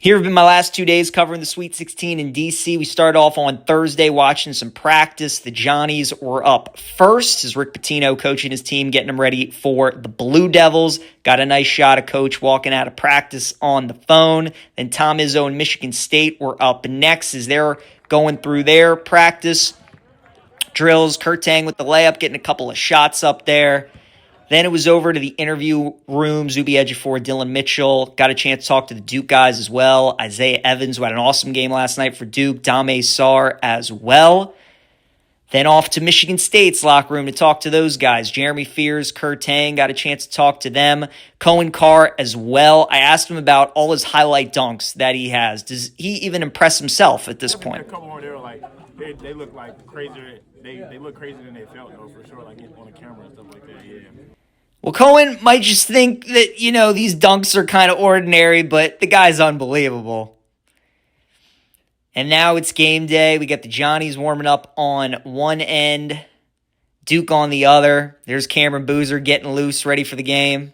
Here have been my last 2 days covering the Sweet 16 in D.C. We started off on Thursday watching some practice. The Johnnies were up first as Rick Pitino coaching his team, getting them ready for the Blue Devils. Got a nice shot of Coach walking out of practice on the phone. Then Tom Izzo and Michigan State were up next as they're going through their practice drills. Kurt Tang with the layup, getting a couple of shots up there. Then it was over to the interview room. Zuby Ejiofor, Dylan Mitchell. Got a chance to talk to the Duke guys as well. Isaiah Evans, who had an awesome game last night for Duke. Dame Sarr as well. Then off to Michigan State's locker room to talk to those guys. Jeremy Fears, Kurt Tang, got a chance to talk to them. Cohen Carr as well. I asked him about all his highlight dunks that he has. Does he even impress himself at this point? A couple more, they look like crazier. They look crazier than they felt, though, for sure, like on the camera and stuff like that, yeah. Well, Cohen might just think that, these dunks are kind of ordinary, but the guy's unbelievable. And now it's game day. We got the Johnnies warming up on one end, Duke on the other. There's Cameron Boozer getting loose, ready for the game.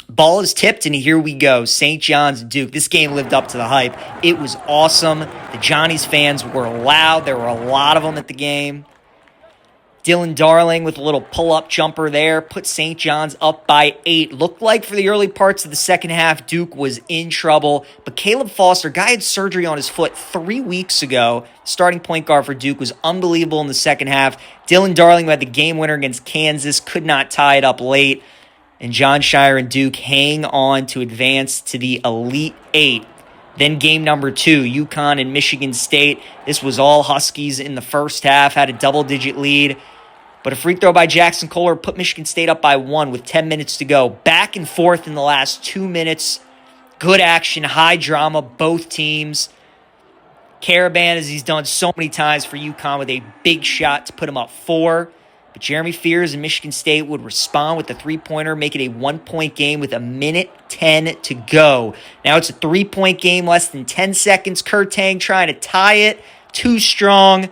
Ball is tipped, and here we go. St. John's, Duke. This game lived up to the hype. It was awesome. The Johnnies fans were loud. There were a lot of them at the game. Dylan Darling with a little pull-up jumper there. Put St. John's up by 8. Looked like for the early parts of the second half, Duke was in trouble. But Caleb Foster, guy had surgery on his foot 3 weeks ago. Starting point guard for Duke was unbelievable in the second half. Dylan Darling, who had the game winner against Kansas, could not tie it up late. And John Shire and Duke hang on to advance to the Elite Eight. Then game number 2, UConn and Michigan State. This was all Huskies in the first half, had a double-digit lead. But a free throw by Jackson Kohler put Michigan State up by 1 with 10 minutes to go. Back and forth in the last 2 minutes. Good action, high drama, both teams. Caravan, as he's done so many times for UConn, with a big shot to put him up 4. But Jeremy Fears and Michigan State would respond with a three-pointer, make it a 1-point game with 1:10 to go. Now it's a 3-point game, less than 10 seconds. Kurt Tang trying to tie it. Too strong.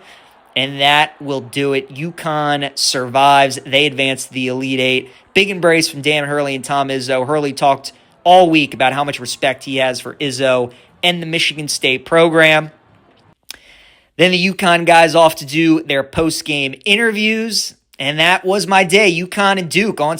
And that will do it. UConn survives. They advance to the Elite Eight. Big embrace from Dan Hurley and Tom Izzo. Hurley talked all week about how much respect he has for Izzo and the Michigan State program. Then the UConn guys off to do their post-game interviews. And that was my day. UConn and Duke on